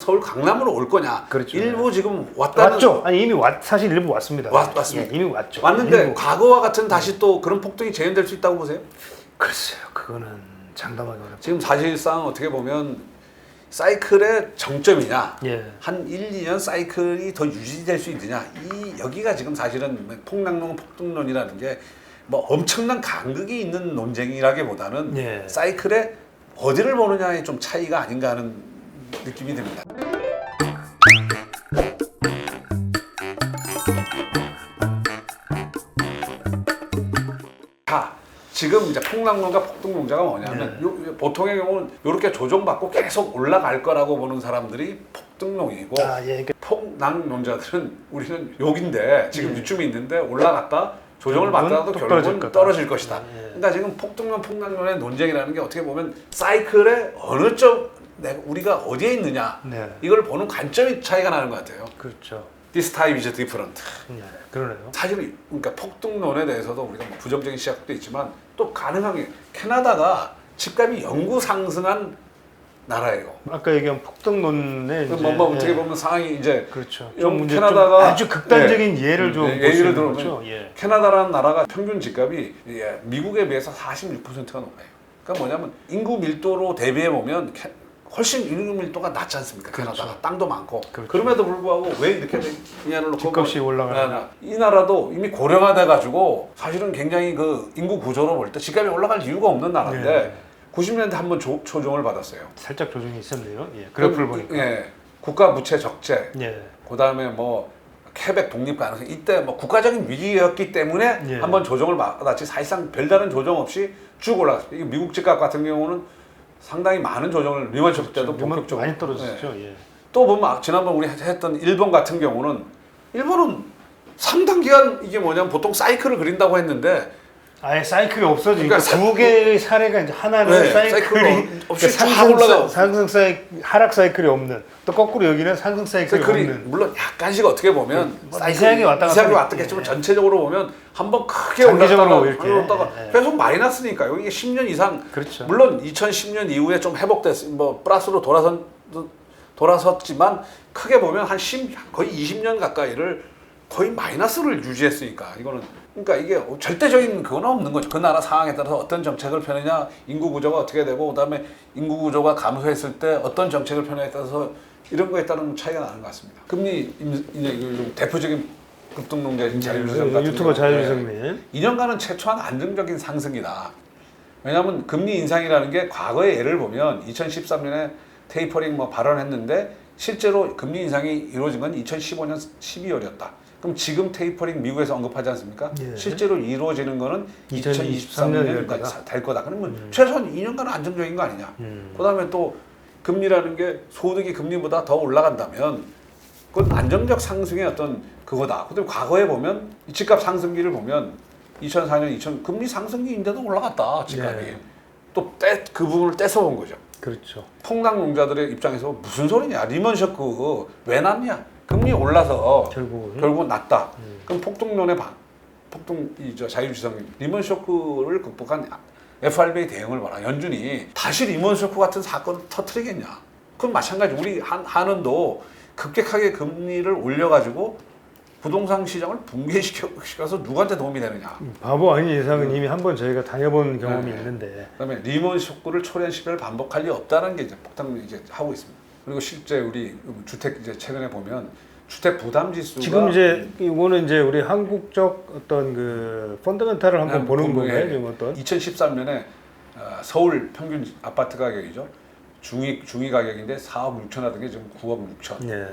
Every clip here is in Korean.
서울 강남으로 올 거냐. 그렇죠. 일부 지금 왔다는 왔죠. 아니 이미 사실 일부 왔습니다. 왔습니다. 예, 이미 왔죠. 왔는데 일부. 과거와 같은 다시 또 그런 폭등이 재현될 수 있다고 보세요? 글쎄요. 그거는 장담하기 어렵죠. 지금 사실상 어떻게 보면 사이클의 정점이냐, 예. 한 1, 2년 사이클이 더 유지될 수 있느냐, 여기가 지금 사실은 폭락론, 폭등론이라는 게 뭐 엄청난 간극이 있는 논쟁이라기보다는 예. 사이클의 어디를 보느냐의 좀 차이가 아닌가 하는 느낌이 듭니다. 자, 지금 이제 폭락론과 폭등론자가 뭐냐면 보통의 경우는 이렇게 조정받고 계속 올라갈 거라고 보는 사람들이 폭등론이고 예. 폭락론자들은 우리는 여기인데 지금 이쯤에 있는데 올라갔다 조정을 결국은 받더라도 또 결국은 떨어질 것이다. 예. 그러니까 지금 폭등론, 폭락론의 논쟁이라는 게 어떻게 보면 사이클의 어느 쪽 우리가 어디에 있느냐 네. 이걸 보는 관점이 차이가 나는 것 같아요. 그렇죠. This time is different. 예. 그러네요. 사실 그러니까 폭등론에 대해서도 우리가 뭐 부정적인 시각도 있지만 또 가능한 게 캐나다가 집값이 영구 상승한 나라예요. 아까 얘기한 폭등론에 이제 뭐 어떻게 보면 상황이 이제 그렇죠. 좀 이제 캐나다가 좀 아주 극단적인 예를 좀 예를 볼 수 있는 들면 거죠. 예. 캐나다라는 나라가 평균 집값이 미국에 비해서 46%가 높아요. 그러니까 뭐냐면 인구 밀도로 대비해 보면 훨씬 인구 밀도가 낮지 않습니까? 캐나다가 그렇죠. 땅도 많고 그렇죠. 그럼에도 불구하고 왜 이렇게 되냐를 놓고 집값이 올라가는 이 나라도 이미 고령화돼 가지고 사실은 굉장히 그 인구 구조로 볼 때 집값이 올라갈 이유가 없는 나라인데 네. 90년대 한번 조정을 받았어요. 살짝 조정이 있었네요. 예. 그래프를 보니까. 예, 국가 부채 적재, 예. 그다음에 뭐 케벡 독립 가능성 이때 뭐 국가적인 위기였기 때문에 예. 한번 조정을 받았지 사실상 별다른 조정 없이 쭉 올라갔어요. 이게 미국 집값 같은 경우는 상당히 많은 조정을 리먼 쇼크 때도 본격적으로 많이 떨어졌죠. 예. 또 보면 지난번 우리 했던 일본 같은 경우는 일본은 상당 기간 이게 뭐냐면 보통 사이클을 그린다고 했는데 아예 사이클이 없어지니까 그러니까 두 개의 사례가 이제 하나는 네, 사이클이 사이클이 없이 쫙 상승, 올라가고. 상승 사이클, 하락 사이클이 없는 또 거꾸로 여기는 상승 사이클이 없는 물론 약간씩 어떻게 보면 뭐 미세하게 왔다 갔다 미세하게 왔다 예. 했지만 전체적으로 보면 한번 크게 장기적으로 올랐다가 이렇게. 올랐다가 예. 계속 마이너스니까요. 이게 10년 이상 그렇죠. 물론 2010년 이후에 좀 회복됐 뭐 플러스로 돌아섰지만 크게 보면 한 거의 20년 가까이를 거의 마이너스를 유지했으니까 이거는 그러니까 이게 절대적인 그건 없는 거죠. 그 나라 상황에 따라서 어떤 정책을 펴느냐, 인구 구조가 어떻게 되고 그다음에 인구 구조가 감소했을 때 어떤 정책을 펴느냐에 따라서 이런 거에 따른 차이가 나는 것 같습니다. 금리 이제 대표적인 급등론자인 자유유성 같은 유튜버 경우는 자유유성님 2년간은 최초한 안정적인 상승이다. 왜냐하면 금리 인상이라는 게 과거의 예를 보면 2013년에 테이퍼링 뭐 발언했는데 실제로 금리 인상이 이루어진 건 2015년 12월이었다. 그럼 지금 테이퍼링 미국에서 언급하지 않습니까? 예. 실제로 이루어지는 거는 2023년 2023년까지 될 거다. 그러면 최소한 2년간은 안정적인 거 아니냐. 음. 그다음에 또 금리라는 게 소득이 금리보다 더 올라간다면 그건 안정적 상승의 어떤 그거다. 그다음에 과거에 보면 이 집값 상승기를 보면 2004년, 2000 금리 상승기인데도 올라갔다 집값이. 예. 또 그 부분을 떼서 본 거죠. 그렇죠. 폭락론자들의 입장에서 무슨 소리냐? 리먼 쇼크 왜 났냐? 금리 올라서 결국은 났다. 그럼 폭등론의 자유주성님 리먼 쇼크를 극복한 FRB의 대응을 봐라. 연준이 다시 리먼 쇼크 같은 사건을 터뜨리겠냐? 그럼 마찬가지 우리 한은도 급격하게 금리를 올려가지고 부동산 시장을 붕괴시켜서 누구한테 도움이 되느냐? 바보 아닌 이상은 이미 한번 저희가 당해본 경험이 있는데. 그다음에 리먼 쇼크를 초래시를 반복할 리 없다는 게 이제 폭탄을 이제 하고 있습니다. 그리고 실제 우리 주택 이제 최근에 보면 주택 부담 지수가 지금 이제 이거는 이제 우리 한국적 어떤 그 펀더멘탈을 한번 보는 거예요. 지금 어떤 2013년에 서울 평균 아파트 가격이죠. 중위 가격인데 4억 6천 하던 게 지금 9억 6천. 예.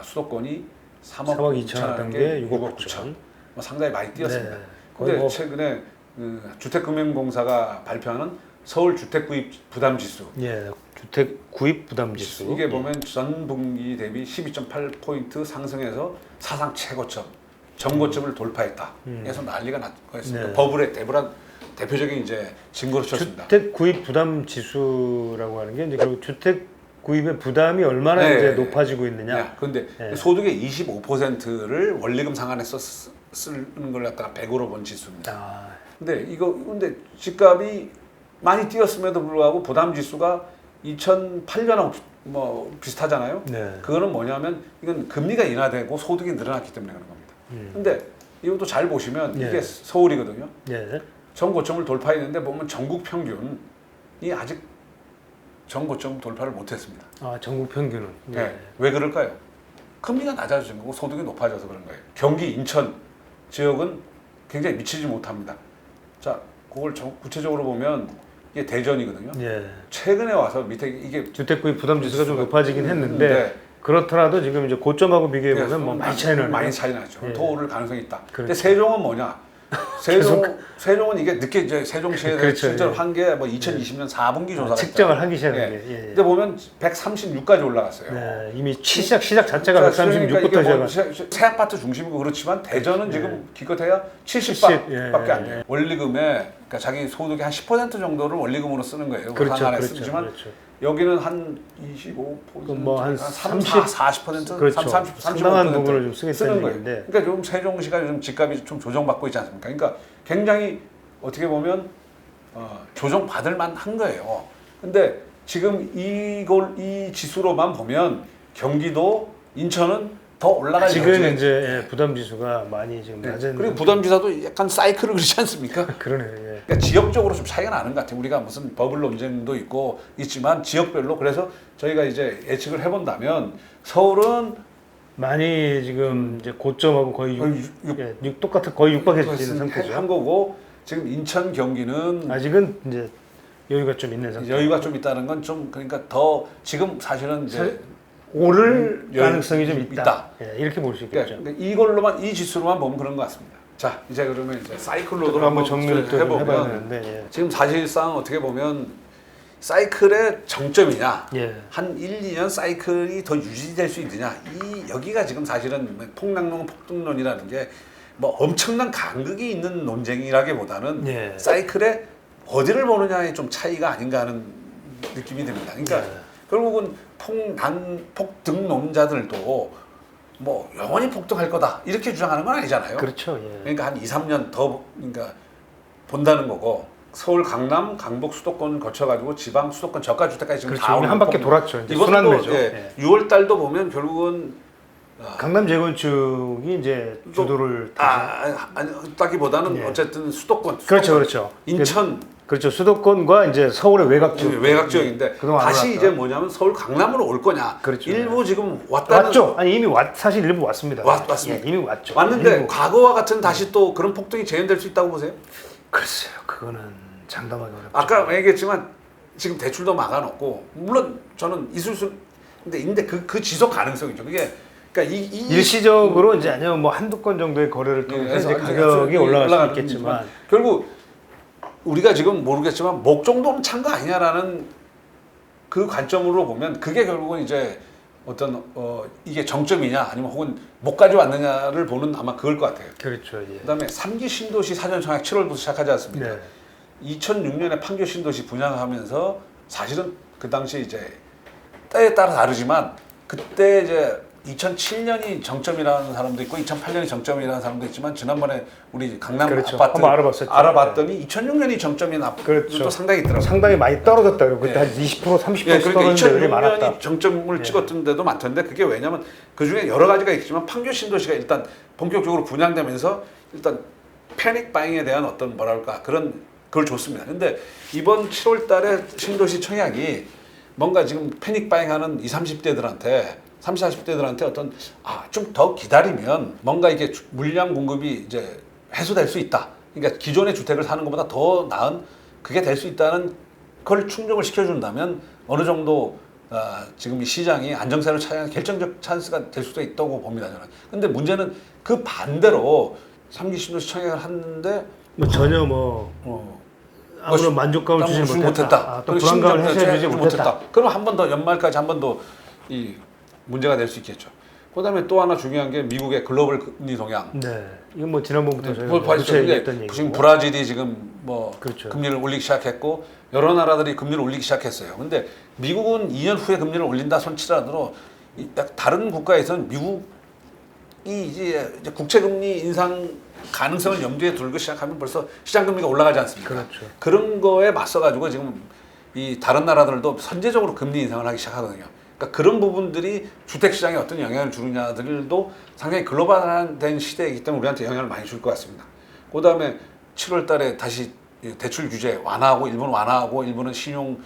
수도권이 3억 2천 하던 게 6억 9천. 9천. 뭐 상당히 많이 뛰었습니다. 네. 근데 뭐 최근에 주택금융공사가 발표하는 서울 주택 구입 부담 지수. 예. 주택 구입 부담 지수. 이게 보면 전 분기 대비 12.8포인트 상승해서 사상 최고점, 전고점을 돌파했다. 그래서 난리가 났습니다. 네. 버블의 대표적인 이제 증거로 쳤습니다. 주택 구입 부담 지수라고 하는 게 이제 결국 주택 구입의 부담이 얼마나 네. 이제 높아지고 있느냐. 그런데 네. 소득의 25%를 원리금 상환해서 쓰는 걸 갖다가 100으로 본 지수입니다. 아, 근데 집값이 많이 뛰었음에도 불구하고 부담 지수가 2008년 뭐 비슷하잖아요. 네. 그거는 뭐냐면 이건 금리가 인하되고 소득이 늘어났기 때문에 그런 겁니다. 근데 이것도 잘 보시면 네. 이게 서울이거든요. 네. 전고점을 돌파했는데 보면 전국 평균이 아직 전고점 돌파를 못했습니다. 아, 전국 평균은. 네. 왜 그럴까요? 금리가 낮아진 거고 소득이 높아져서 그런 거예요. 경기, 인천 지역은 굉장히 미치지 못합니다. 자, 그걸 구체적으로 보면 이게 대전이거든요. 예. 최근에 와서 밑에 이게 주택 구입 부담 지수가 좀 높아지긴 했는데 네. 그렇더라도 지금 이제 고점하고 비교해 보면 뭐 많이 차이는 많이 차이 나죠. 예. 더 오를 가능성이 있다. 그렇죠. 근데 세종은 뭐냐? 세종은 이게 늦게 이제 세종시에 그렇죠. 실제로 예. 한 게 뭐 2020년 4분기 조사가 측정을 하기 있잖아요. 시작한 예. 게. 예. 근데 보면 136까지 올라갔어요. 네, 이미 시작 자체가 그러니까 136부터 이게 뭐 시작한. 새 아파트 중심이고 그렇지만 대전은 지금 기껏해야 70, 70밖에 안 예. 돼요. 원리금에 그러니까 자기 소득의 한 10% 정도를 원리금으로 쓰는 거예요. 그렇죠, 상한에 그렇죠, 쓰지만 그렇죠. 여기는 한 25%, 뭐한 30, 40%, 그렇죠. 30, 상당한 부분을 좀 쓰는 쓰겠다는 거예요. 얘기인데. 그러니까 요즘 세종시가 요즘 집값이 좀 조정받고 있지 않습니까? 그러니까 굉장히 어떻게 보면 조정받을 만한 거예요. 근데 지금 이 지수로만 보면 경기도, 인천은 더 올라갈 지금 여지가 이제 예, 부담 지수가 많이 지금 네. 낮은. 그리고 부담지사도 약간 사이클을 그렇지 않습니까? 그러네요. 예. 그러니까 지역적으로 좀 차이가 나는 것 같아요. 우리가 무슨 버블 논쟁도 있지만 지역별로 그래서 저희가 이제 예측을 해본다면 서울은 많이 지금 이제 고점하고 거의 똑같은 거의 육박해지는 상태죠. 한 거고 지금 인천 경기는 아직은 이제 여유가 좀 있는 상태. 여유가 좀 있다는 건 좀 그러니까 더 지금 사실은 이제 오를 여유- 가능성이 좀 있다. 예, 이렇게 볼 수 있겠죠. 그러니까 이걸로만 이 지수로만 보면 그런 것 같습니다. 자 이제 그러면 이제 사이클로도 그럼 한번 정리를 또 해봐야 해보면 되는데. 예. 지금 사실상 어떻게 보면 사이클의 정점이냐 예. 한 1, 2년 사이클이 더 유지될 수 있느냐 여기가 지금 사실은 폭락론 폭등론이라는 게 뭐 엄청난 간극이 있는 논쟁이라기보다는 예. 사이클의 어디를 보느냐에 좀 차이가 아닌가 하는 느낌이 듭니다. 그러니까 예. 결국은 폭등론자들도 뭐 영원히 폭등할 거다 이렇게 주장하는 건 아니잖아요. 그렇죠. 예. 그러니까 한 2, 3년 더 그러니까 본다는 거고 서울, 강남, 강북 수도권 거쳐가지고 지방 수도권 저가 주택까지 지금 그렇죠. 다 이미 한 바퀴 돌았죠. 이제 순환매죠. 예, 예. 6월 달도 보면 결국은 강남 재건축이 이제 주도를 따기보다는 예. 어쨌든 수도권, 그렇죠, 그렇죠. 인천 그렇죠. 수도권과 이제 서울의 외곽 지역. 외곽 지역인데 그동안 안 다시 올랐다. 이제 뭐냐면 서울 강남으로 올 거냐? 그렇죠. 일부 지금 왔다는 왔죠. 아니 이미 사실 일부 왔습니다. 왔습니다. 예, 이미 왔죠. 왔는데 일부. 과거와 같은 다시 또 그런 폭등이 재현될 수 있다고 보세요? 글쎄요, 그거는 장담하기 어렵죠. 아까 얘기했지만 지금 대출도 막아놓고 물론 저는 있을 수 근데 그 지속 가능성이죠. 그게 그러니까 일시적으로 이제 아니면 뭐 한두 건 정도의 거래를 통해서 이제 가격이 올라갈 수 있겠지만 결국 우리가 지금 모르겠지만 목 정도는 찬 거 아니냐라는 그 관점으로 보면 그게 결국은 이제 어떤 이게 정점이냐 아니면 혹은 목까지 왔느냐를 보는 아마 그걸 것 같아요. 그렇죠. 예. 그다음에 3기 신도시 사전 청약 7월부터 시작하지 않습니까? 네. 2006년에 판교 신도시 분양하면서 사실은 그 당시 이제 때에 따라 다르지만 그때 이제 2007년이 정점이라는 사람도 있고 2008년이 정점이라는 사람도 있지만 지난번에 우리 강남 그렇죠. 아파트 한번 알아봤었죠. 알아봤더니 2006년이 정점인 아파트도 그렇죠. 상당히 있더라고요. 상당히 많이 떨어졌다. 그리고 그때 예. 한 20%, 30% 예, 그러니까 떨어진 데들이 많았다. 2006년이 정점을 예. 찍었던 데도 많던데 그게 왜냐면 그 중에 여러 가지가 있지만 판교 신도시가 일단 본격적으로 분양되면서 일단 패닉 바잉에 대한 어떤 뭐랄까 그걸 줬습니다. 근데 이번 7월 달에 신도시 청약이 뭔가 지금 패닉 바잉하는 20, 30대들한테 30, 40대들한테 어떤 좀 더 기다리면 뭔가 이게 물량 공급이 이제 해소될 수 있다. 그러니까 기존의 주택을 사는 것보다 더 나은 그게 될 수 있다는 걸 충족을 시켜준다면 어느 정도 지금 이 시장이 안정세를 차지하는 결정적 찬스가 될 수도 있다고 봅니다. 저는. 근데 문제는 그 반대로 3기 신도시 청약을 하는데 뭐 전혀 아무런 만족감을 주지 못했다. 또 불안감을 해소해주지 못했다. 그럼 한 번 더 연말까지 한 번 더 이 문제가 될 수 있겠죠. 그다음에 또 하나 중요한 게 미국의 글로벌 금리 동향. 네, 이건 뭐 지난번부터 저희가 뭐 봤죠. 근데 얘기했던 얘기고. 지금 브라질이 지금 뭐 그렇죠. 금리를 올리기 시작했고 여러 나라들이 금리를 올리기 시작했어요. 근데 미국은 2년 후에 금리를 올린다 손치라도 다른 국가에서는 미국이 이제 국채 금리 인상 가능성을 염두에 두고 시작하면 벌써 시장 금리가 올라가지 않습니까? 그렇죠. 그런 거에 맞서 가지고 지금 이 다른 나라들도 선제적으로 금리 인상을 하기 시작하거든요. 그러니까 그런 부분들이 주택 시장에 어떤 영향을 주느냐들도 상당히 글로벌화된 시대이기 때문에 우리한테 영향을 많이 줄 것 같습니다. 그다음에 7월 달에 다시 대출 규제 완화하고 일부는 완화하고 일부는 신용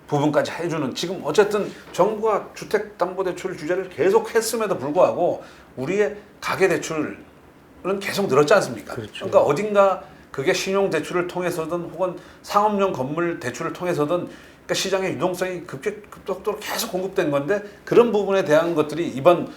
부분까지 해주는 지금 어쨌든 정부가 주택담보대출 규제를 계속 했음에도 불구하고 우리의 가계대출은 계속 늘었지 않습니까? 그렇죠. 그러니까 어딘가 그게 신용대출을 통해서든 혹은 상업용 건물 대출을 통해서든 그러니까 시장의 유동성이 급속도로 계속 공급된 건데 그런 부분에 대한 것들이 이번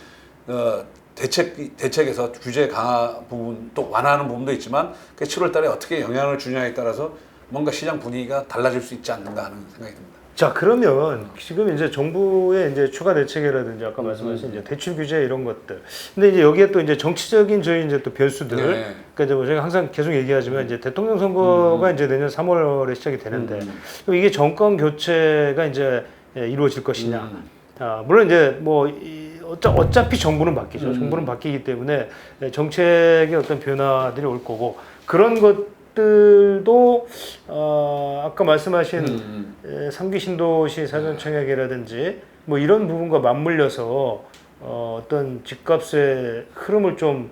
대책에서 규제 강화 부분 또 완화하는 부분도 있지만 7월 달에 어떻게 영향을 주냐에 따라서 뭔가 시장 분위기가 달라질 수 있지 않는가 하는 생각이 듭니다. 자, 그러면 지금 이제 정부의 이제 추가 대책이라든지 아까 말씀하신 이제 대출 규제 이런 것들. 근데 이제 여기에 또 이제 정치적인 저희 이제 또 변수들. 네. 그러니까 이제 뭐 제가 항상 계속 얘기하지만 이제 대통령 선거가 이제 내년 3월에 시작이 되는데 그럼 이게 정권 교체가 이제 이루어질 것이냐. 물론 이제 뭐 어차피 정부는 바뀌죠. 정부는 바뀌기 때문에 정책의 어떤 변화들이 올 거고 그런 것들도 아까 말씀하신 3기 신도시 사전청약이라든지 뭐 이런 부분과 맞물려서 어떤 집값의 흐름을 좀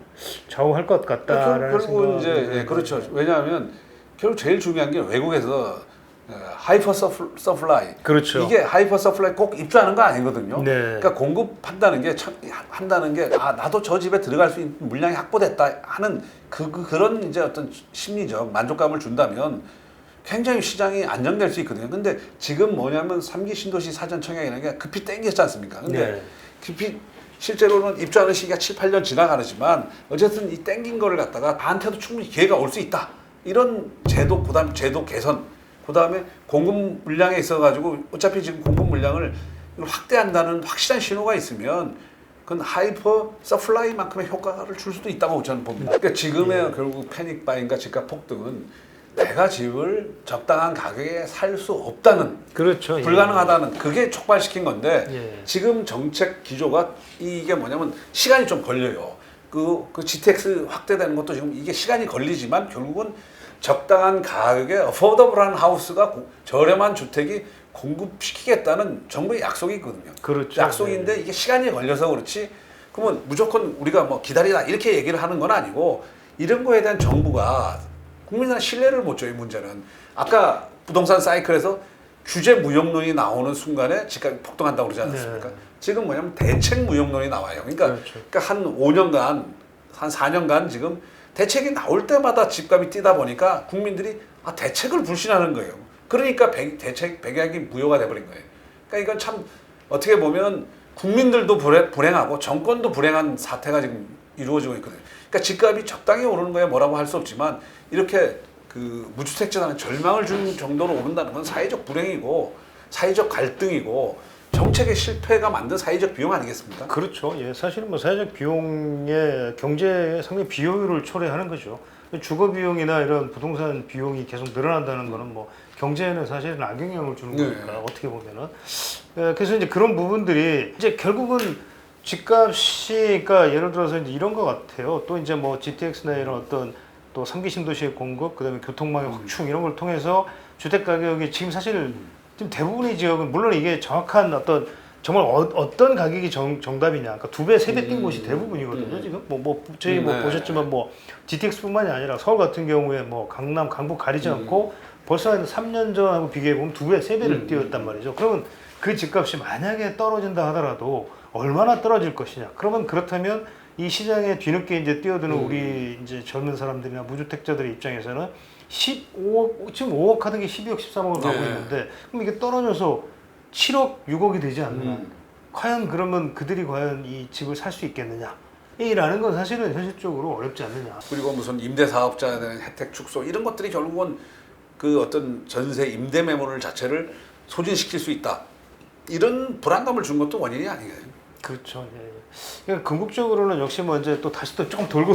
좌우할 것 같다라는 결국은 생각이 이제 그렇죠. 왜냐하면 결국 제일 중요한 게 외국에서 하이퍼 서플라이. 그렇죠. 이게 하이퍼 서플라이 꼭 입주하는 거 아니거든요. 네. 그러니까 공급한다는 게 나도 저 집에 들어갈 수 있는 물량이 확보됐다 하는 그런 이제 어떤 심리적 만족감을 준다면 굉장히 시장이 안정될 수 있거든요. 근데 지금 뭐냐면 3기 신도시 사전 청약이라는 게 급히 땡겼지 않습니까? 근데 네. 급히 실제로는 입주하는 시기가 7, 8년 지나가지만 어쨌든 이 땡긴 거를 갖다가 나한테도 충분히 기회가 올 수 있다. 이런 제도, 그다음 제도 개선, 그다음에 공급 물량에 있어가지고 어차피 지금 공급 물량을 확대한다는 확실한 신호가 있으면 그건 하이퍼 서플라이만큼의 효과를 줄 수도 있다고 저는 봅니다. 그러니까 지금의 결국 패닉 바잉과 집값 폭등은 내가 집을 적당한 가격에 살 수 없다는 그렇죠. 불가능하다는 그게 촉발시킨 건데 예. 지금 정책 기조가 이게 뭐냐면 시간이 좀 걸려요. 그 GTX 확대되는 것도 지금 이게 시간이 걸리지만 결국은 적당한 가격에 어포더블한 하우스가 저렴한 주택이 공급시키겠다는 정부의 약속이 있거든요. 그렇죠. 약속인데 이게 시간이 걸려서 그렇지. 그러면 무조건 우리가 뭐 기다리라 이렇게 얘기를 하는 건 아니고 이런 거에 대한 정부가 국민들한테 신뢰를 못 줘요. 이 문제는 아까 부동산 사이클에서 규제 무역론이 나오는 순간에 집값이 폭등한다고 그러지 않았습니까? 네. 지금 뭐냐면 대책 무역론이 나와요. 그러니까, 그렇죠. 그러니까 한 5년간 한 4년간 지금 대책이 나올 때마다 집값이 뛰다 보니까 국민들이 대책을 불신하는 거예요. 그러니까 대책 백약이 무효가 돼버린 거예요. 그러니까 이건 참 어떻게 보면 국민들도 불행하고 정권도 불행한 사태가 지금 이루어지고 있거든요. 그러니까 집값이 적당히 오르는 거에 뭐라고 할 수 없지만 이렇게 그 무주택자들한테 절망을 준 정도로 오른다는 건 사회적 불행이고 사회적 갈등이고 정책의 실패가 만든 사회적 비용 아니겠습니까? 그렇죠. 예, 사실은 뭐 사회적 비용의 경제에 상당히 비효율을 초래하는 거죠. 주거 비용이나 이런 부동산 비용이 계속 늘어난다는 거는 뭐 경제에는 사실은 악영향을 주는 거니까 네. 어떻게 보면은 그래서 이제 그런 부분들이 이제 결국은 집값이 그러니까 예를 들어서 이제 이런 것 같아요. 또 이제 뭐 GTX나 이런 어떤 또 3기 신도시의 공급, 그다음에 교통망의 확충 이런 걸 통해서 주택 가격이 지금 사실 지금 대부분의 지역은 물론 이게 정확한 어떤 정말 어떤 가격이 정답이냐, 그러니까 2배, 3배 뛴 곳이 대부분이거든요. 지금 저희 뭐 네. 보셨지만 뭐 GTX뿐만이 아니라 서울 같은 경우에 뭐 강남, 강북 가리지 않고 벌써 한 3년 전하고 비교해 보면 2배, 3배를 뛰었단 말이죠. 그러면 그 집값이 만약에 떨어진다 하더라도 얼마나 떨어질 것이냐? 그러면 그렇다면 이 시장에 뒤늦게 이제 뛰어드는 우리 이제 젊은 사람들이나 무주택자들의 입장에서는 15억, 지금 5억 하던 게 12억, 13억을 가고 네. 있는데 그럼 이게 떨어져서 7억, 6억이 되지 않느냐? 과연 그러면 그들이 과연 이 집을 살 수 있겠느냐? 이라는 건 사실은 현실적으로 어렵지 않느냐? 그리고 무슨 임대 사업자에 대한 혜택 축소 이런 것들이 결국은 그 어떤 전세 임대 매물 자체를 소진시킬 수 있다. 이런 불안감을 준 것도 원인이 아니에요. 그렇죠. 예. 그러니까 궁극적으로는 역시 뭐 이제 또 다시 또 조금 돌고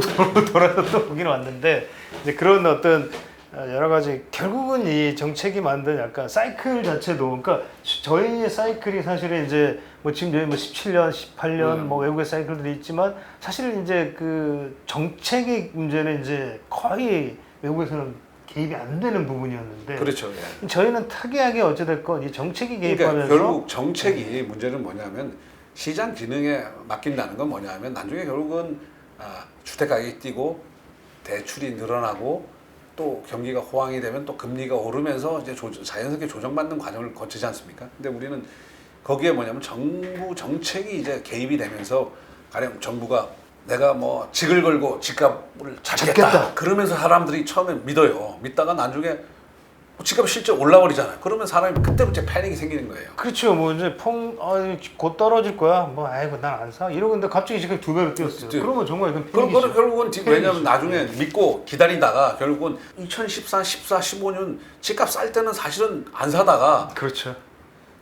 돌아서 또 보기는 왔는데 이제 그런 어떤 여러 가지 결국은 이 정책이 만든 약간 사이클 자체도 그러니까 저희의 사이클이 사실은 이제 뭐 지금 여기 뭐 17년, 18년 뭐 외국의 사이클들이 있지만 사실은 이제 그 정책의 문제는 이제 거의 외국에서는 개입이 안 되는 부분이었는데 그렇죠. 예. 저희는 특이하게 어찌됐건 이 정책이 그러니까 개입하면서 결국 정책이 문제는 뭐냐면 시장 기능에 맡긴다는 건 뭐냐면 나중에 결국은 주택 가격이 뛰고 대출이 늘어나고 또 경기가 호황이 되면 또 금리가 오르면서 이제 자연스럽게 조정받는 과정을 거치지 않습니까? 근데 우리는 거기에 뭐냐면 정부 정책이 이제 개입이 되면서 가령 정부가 내가 뭐 직을 걸고 집값을 잡겠다. 그러면서 사람들이 처음에 믿어요. 믿다가 나중에 집값이 실제 올라버리잖아요. 그러면 사람이 그때부터 패닉이 생기는 거예요. 그렇죠. 뭐 이제 곧 떨어질 거야. 뭐 아이고 난 안 사. 이러고 있는데 갑자기 지금 2배로 뛰었어요. 그러면 정말 이건 그럼 패닉이죠. 결국은 왜냐면 패닉이죠. 나중에 믿고 기다리다가 결국은 2014, 14, 15년 집값 쌀 때는 사실은 안 사다가 그렇죠.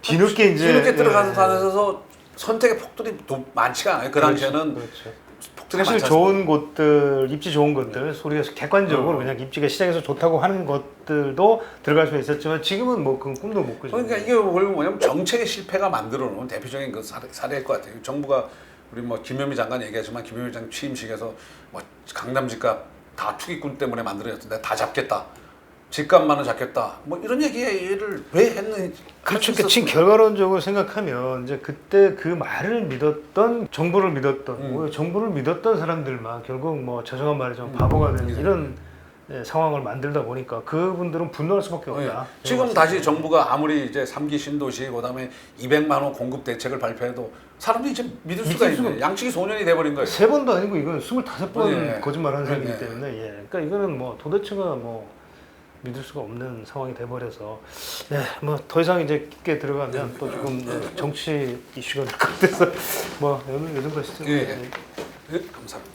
뒤늦게 이제 뒤늦게 들어가서 다녀서 선택의 폭들이 많지가 않아요. 그 당시에는 그렇죠. 폭들이 사실 많지 좋은 곳들, 입지 좋은 것들, 소리가 객관적으로 그냥 입지가 시장에서 좋다고 하는 것들도 들어갈 수 있었지만 지금은 뭐 그건 꿈도 못 꾸죠. 그러니까 이게 결국 뭐냐면 정책의 실패가 만들어 놓은 대표적인 그 사례일 것 같아요. 정부가 우리 뭐 김현미 장관 얘기하지만 김현미 장관 취임식에서 뭐 강남 집값 다 투기꾼 때문에 만들어졌는데 다 잡겠다. 집값만은 잡겠다. 뭐 이런 얘기를 왜 했는지. 그렇죠. 그러니까 지금 결과론적으로 생각하면 이제 그때 그 말을 믿었던 정부를 믿었던 정부를 믿었던 사람들만 결국 뭐 죄송한 말이지만 바보가 되는 이런 상황을 만들다 보니까 그분들은 분노할 수밖에 없다. 지금 다시 정부가 아무리 이제 3기 신도시 그다음에 200만 원 공급 대책을 발표해도 사람들이 이제 믿을 수가 있는 양치기 소년이 돼버린 거예요. 3번도 아니고 이건 25번 예. 거짓말하는 사람이기 예. 때문에 그러니까 이거는 뭐 도대체가 뭐 믿을 수가 없는 상황이 돼버려서 뭐 더 이상 이제 깊게 들어가면 또 조금 정치 이슈가 될 것 같아서 뭐 요즘 것이죠. 예. 감사합니다.